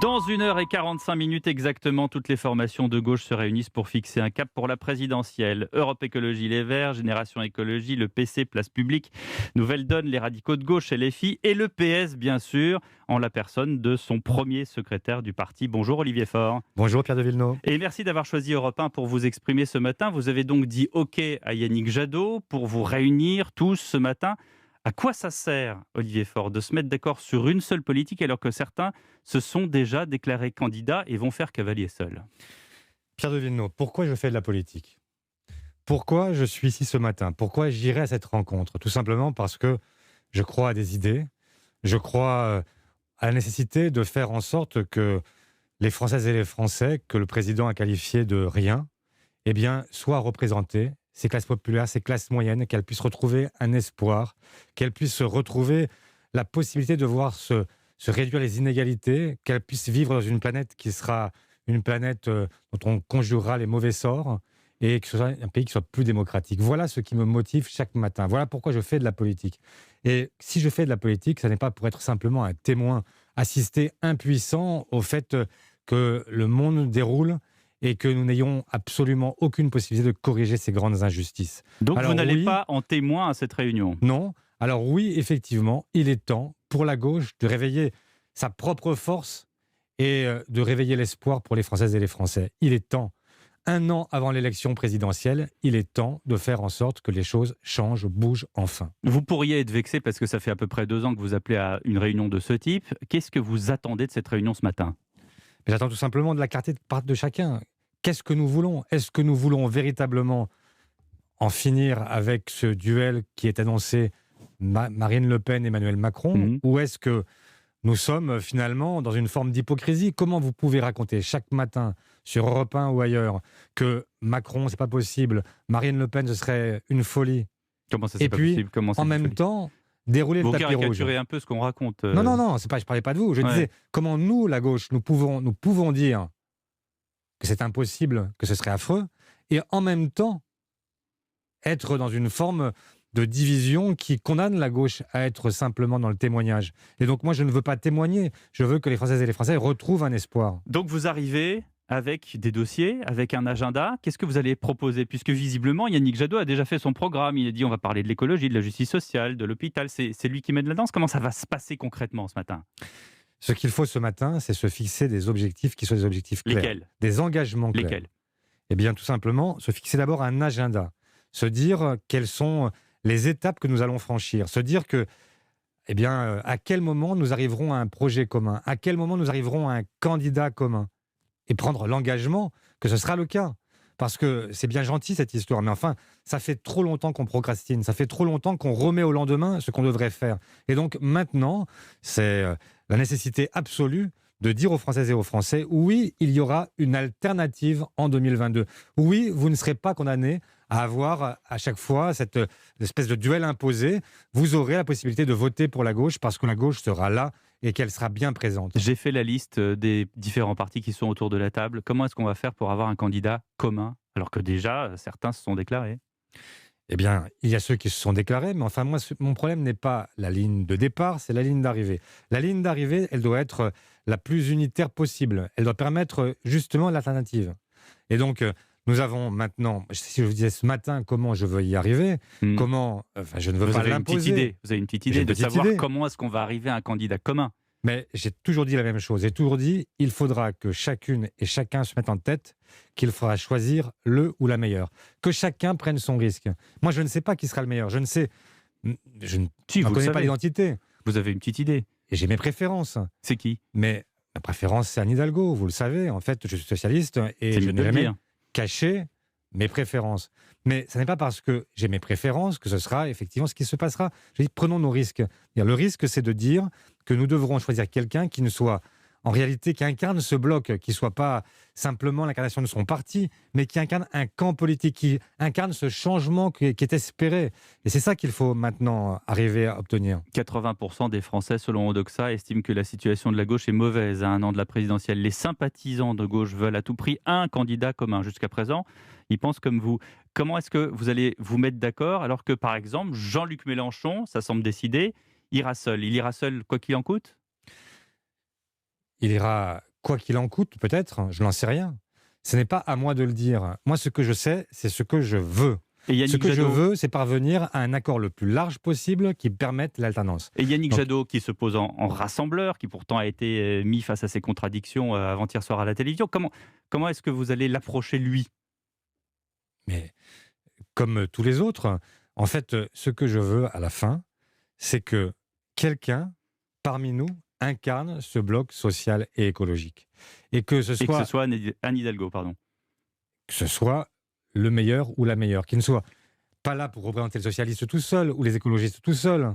Dans 1h45 exactement, toutes les formations de gauche se réunissent pour fixer un cap pour la présidentielle. Europe Écologie Les Verts, Génération Écologie, le PC Place Publique, Nouvelle Donne, les radicaux de gauche et les filles, et le PS bien sûr, en la personne de son premier secrétaire du parti. Bonjour Olivier Faure. Bonjour Pierre de Villeneuve. Et merci d'avoir choisi Europe 1 pour vous exprimer ce matin. Vous avez donc dit OK à Yannick Jadot pour vous réunir tous ce matin. À quoi ça sert, Olivier Faure, de se mettre d'accord sur une seule politique alors que certains se sont déjà déclarés candidats et vont faire cavalier seul? Pierre de Villeneuve, pourquoi je fais de la politique? Pourquoi je suis ici ce matin? Pourquoi j'irai à cette rencontre? Tout simplement parce que je crois à des idées, je crois à la nécessité de faire en sorte que les Françaises et les Français, que le président a qualifiés de rien, eh bien, soient représentés, ces classes populaires, ces classes moyennes, qu'elles puissent retrouver un espoir, qu'elles puissent retrouver la possibilité de voir se réduire les inégalités, qu'elles puissent vivre dans une planète qui sera une planète dont on conjurera les mauvais sorts et que ce soit un pays qui soit plus démocratique. Voilà ce qui me motive chaque matin. Voilà pourquoi je fais de la politique. Et si je fais de la politique, ce n'est pas pour être simplement un témoin, assisté impuissant au fait que le monde déroule et que nous n'ayons absolument aucune possibilité de corriger ces grandes injustices. Donc Alors vous n'allez oui, pas en témoin à cette réunion? non. Alors oui, effectivement, il est temps pour la gauche de réveiller sa propre force et de réveiller l'espoir pour les Françaises et les Français. Il est temps. 1 an avant l'élection présidentielle, il est temps de faire en sorte que les choses changent, bougent enfin. Vous pourriez être vexé parce que ça fait à peu près 2 ans que vous appelez à une réunion de ce type. Qu'est-ce que vous attendez de cette réunion ce matin? Mais j'attends tout simplement de la clarté de part de chacun. Qu'est-ce que nous voulons? Est-ce que nous voulons véritablement en finir avec ce duel qui est annoncé Marine Le Pen, Emmanuel Macron, Mhm. ou est-ce que nous sommes finalement dans une forme d'hypocrisie? Comment vous pouvez raconter chaque matin sur Europe 1 ou ailleurs que Macron, c'est pas possible, Marine Le Pen, ce serait une folie, Comment ça, c'est et pas puis possible? Comment c'est en une même folie? temps dérouler le Vous tapis rouge? caricaturez un peu ce qu'on raconte. Non, non, non, c'est pas, je parlais pas de vous. Je Ouais. disais comment nous, la gauche, nous pouvons dire que c'est impossible, que ce serait affreux, et en même temps être dans une forme de division qui condamne la gauche à être simplement dans le témoignage. Et donc moi, je ne veux pas témoigner, je veux que les Françaises et les Français retrouvent un espoir. Donc vous arrivez avec des dossiers, avec un agenda. Qu'est-ce que vous allez proposer? Puisque visiblement, Yannick Jadot a déjà fait son programme. Il a dit on va parler de l'écologie, de la justice sociale, de l'hôpital. C'est lui qui mène la danse. Comment ça va se passer concrètement ce matin? Ce qu'il faut ce matin, c'est se fixer des objectifs qui soient des objectifs clairs, Lesquels? des engagements clairs. Lesquels? Eh bien, tout simplement, se fixer d'abord un agenda, se dire quelles sont les étapes que nous allons franchir, se dire que, eh bien, à quel moment nous arriverons à un projet commun, à quel moment nous arriverons à un candidat commun, et prendre l'engagement que ce sera le cas. Parce que c'est bien gentil cette histoire, mais enfin, ça fait trop longtemps qu'on procrastine, ça fait trop longtemps qu'on remet au lendemain ce qu'on devrait faire. Et donc maintenant, c'est la nécessité absolue de dire aux Françaises et aux Français, oui, il y aura une alternative en 2022. Oui, vous ne serez pas condamnés à avoir à chaque fois cette espèce de duel imposé. Vous aurez la possibilité de voter pour la gauche parce que la gauche sera là et qu'elle sera bien présente. J'ai fait la liste des différents partis qui sont autour de la table. Comment est-ce qu'on va faire pour avoir un candidat commun? Alors que déjà, certains se sont déclarés. Eh bien, il y a ceux qui se sont déclarés, mais enfin, moi, mon problème n'est pas la ligne de départ, c'est la ligne d'arrivée. La ligne d'arrivée, elle doit être la plus unitaire possible. Elle doit permettre justement l'alternative. Et donc, nous avons maintenant, si je vous disais ce matin comment je veux y arriver, Hmm. enfin, je ne veux Vous pas avez une petite l'imposer. idée. Vous avez une petite J'ai idée une de petite savoir idée. comment est-ce qu'on va arriver à un candidat commun. Mais j'ai toujours dit la même chose. J'ai toujours dit, il faudra que chacune et chacun se mette en tête qu'il faudra choisir le ou la meilleure. Que chacun prenne son risque. Moi, je ne sais pas qui sera le meilleur. Je ne sais... Je ne Si, n'en vous le connais pas savez. l'identité. Vous avez une petite idée. Et j'ai mes préférences. C'est qui? Mais ma préférence, c'est Anne Hidalgo. Vous le savez. En fait, je suis socialiste et C'est je mieux de n'ai le jamais dire. caché mes préférences. Mais ce n'est pas parce que j'ai mes préférences que ce sera effectivement ce qui se passera. Je dis, prenons nos risques. Le risque, c'est de dire que nous devrons choisir quelqu'un qui ne soit, en réalité, qui incarne ce bloc, qui ne soit pas simplement l'incarnation de son parti, mais qui incarne un camp politique, qui incarne ce changement qui est espéré. Et c'est ça qu'il faut maintenant arriver à obtenir. 80% des Français, selon Odoxa, estiment que la situation de la gauche est mauvaise à 1 an de la présidentielle. Les sympathisants de gauche veulent à tout prix un candidat commun. Jusqu'à présent, ils pensent comme vous. Comment est-ce que vous allez vous mettre d'accord alors que, par exemple, Jean-Luc Mélenchon, ça semble décidé, ira seul? Il ira seul quoi qu'il en coûte? il ira quoi qu'il en coûte, peut-être, je n'en sais rien. Ce n'est pas à moi de le dire. Moi, ce que je sais, c'est ce que je veux. Et Ce Yannick que je Jadot, veux, c'est parvenir à un accord le plus large possible qui permette l'alternance. Donc, Qui se pose en rassembleur, qui pourtant a été mis face à ses contradictions avant-hier soir à la télévision. Comment est-ce que vous allez l'approcher, lui? mais comme tous les autres, en fait, ce que je veux à la fin, c'est que quelqu'un parmi nous incarne ce bloc social et écologique. Et que ce Et que ce soit, soit Anne Hidalgo, pardon. que ce soit le meilleur ou la meilleure, qui ne soit pas là pour représenter le socialiste tout seul ou les écologistes tout seuls.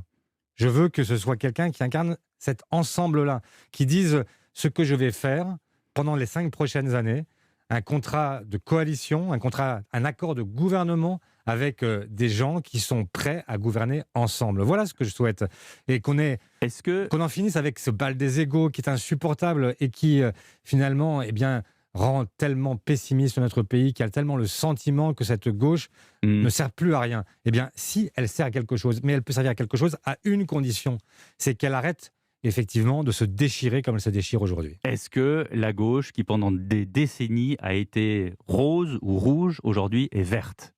Je veux que ce soit quelqu'un qui incarne cet ensemble-là, qui dise ce que je vais faire pendant les 5 prochaines années, un contrat de coalition, un accord de gouvernement avec des gens qui sont prêts à gouverner ensemble. Voilà ce que je souhaite. Et Est-ce que qu'on en finisse avec ce bal des égaux qui est insupportable et qui, finalement, eh bien, rend tellement pessimiste notre pays, qui a tellement le sentiment que cette gauche Hmm. ne sert plus à rien. Eh bien, si elle sert à quelque chose, mais elle peut servir à quelque chose à une condition, c'est qu'elle arrête effectivement de se déchirer comme elle se déchire aujourd'hui. Est-ce que la gauche, qui pendant des décennies a été rose ou rouge, aujourd'hui est verte?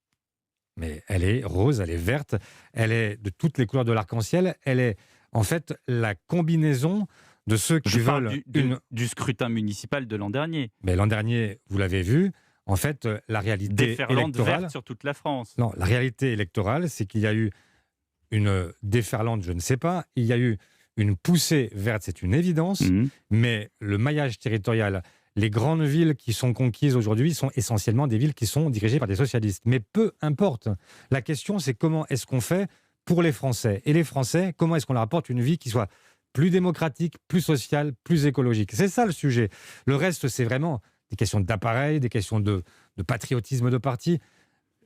Mais elle est rose, elle est verte, elle est de toutes les couleurs de l'arc-en-ciel, elle est en fait la combinaison de ceux qui Je parle veulent du scrutin municipal de l'an dernier. Mais l'an dernier, vous l'avez vu, en fait, la réalité Déferlante électorale... verte sur toute la France. Non, la réalité électorale, c'est qu'il y a eu une déferlante, je ne sais pas, il y a eu une poussée verte, c'est une évidence, Mhm. mais le maillage territorial, les grandes villes qui sont conquises aujourd'hui sont essentiellement des villes qui sont dirigées par des socialistes. Mais peu importe. La question, c'est comment est-ce qu'on fait pour les Français? Et les Français, comment est-ce qu'on leur apporte une vie qui soit plus démocratique, plus sociale, plus écologique? C'est ça le sujet. Le reste, c'est vraiment des questions d'appareil, des questions de patriotisme de parti.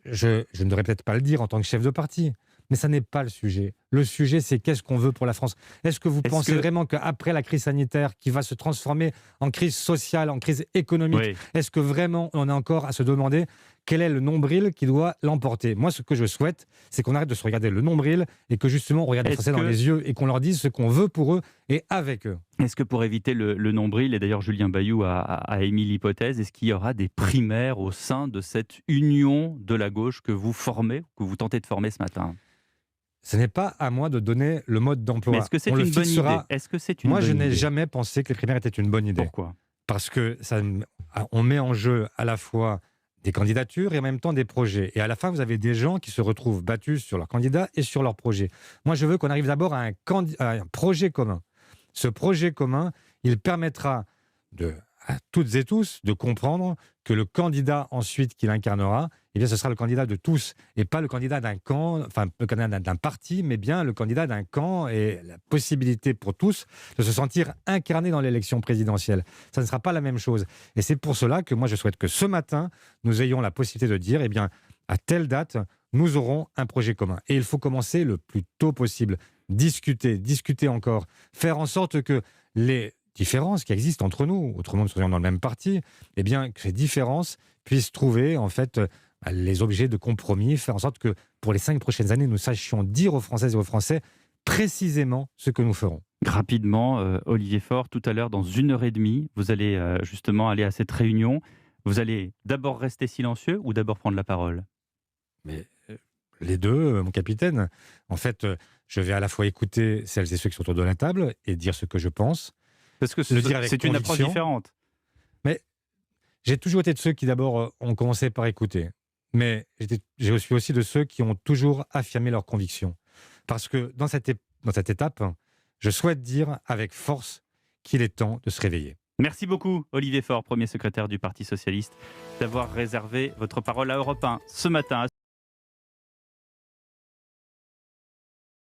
Je ne devrais peut-être pas le dire en tant que chef de parti, mais ça n'est pas le sujet. Le sujet, c'est qu'est-ce qu'on veut pour la France. Est-ce que vous Est-ce pensez que... vraiment qu'après la crise sanitaire, qui va se transformer en crise sociale, en crise économique, Oui. est-ce que vraiment on a encore à se demander quel est le nombril qui doit l'emporter? Moi, ce que je souhaite, c'est qu'on arrête de se regarder le nombril et que justement on regarde les Est-ce Français dans que... les yeux et qu'on leur dise ce qu'on veut pour eux et avec eux. Est-ce que pour éviter le nombril, et d'ailleurs Julien Bayou a émis l'hypothèse, est-ce qu'il y aura des primaires au sein de cette union de la gauche que vous formez, que vous tentez de former ce matin? Ce n'est pas à moi de donner le mode Mais d'emploi. est-ce que c'est On le une bonne idée? fixera. Est-ce que c'est une Moi, je bonne n'ai idée? jamais pensé que les primaires étaient une bonne idée. Pourquoi? Parce que on met en jeu à la fois des candidatures et en même temps des projets. Et à la fin, vous avez des gens qui se retrouvent battus sur leurs candidats et sur leurs projets. Moi, je veux qu'on arrive d'abord à un projet commun. Ce projet commun, il permettra à toutes et tous de comprendre que le candidat ensuite qu'il incarnera, eh bien, ce sera le candidat de tous et pas le candidat d'un camp, enfin le candidat d'un parti, mais bien le candidat d'un camp et la possibilité pour tous de se sentir incarnés dans l'élection présidentielle. Ça ne sera pas la même chose. Et c'est pour cela que moi je souhaite que ce matin, nous ayons la possibilité de dire, eh bien, à telle date, nous aurons un projet commun. Et il faut commencer le plus tôt possible. Discuter encore. Faire en sorte que les différences qui existent entre nous, autrement nous serions dans le même parti, eh bien, que ces différences puissent trouver, en fait, les objets de compromis, faire en sorte que pour les 5 prochaines années, nous sachions dire aux Françaises et aux Français précisément ce que nous ferons. Rapidement, Olivier Faure, tout à l'heure, dans 1 heure et demie, vous allez justement aller à cette réunion. Vous allez d'abord rester silencieux ou d'abord prendre la parole? Mais les deux, mon capitaine. En fait, je vais à la fois écouter celles et ceux qui sont autour de la table et dire ce que je pense. Parce que Le dire avec c'est une approche conviction. différente. Mais j'ai toujours été de ceux qui d'abord ont commencé par écouter. Mais je suis aussi de ceux qui ont toujours affirmé leurs convictions. Parce que dans cette étape, je souhaite dire avec force qu'il est temps de se réveiller. Merci beaucoup, Olivier Faure, premier secrétaire du Parti socialiste, d'avoir réservé votre parole à Europe 1 ce matin.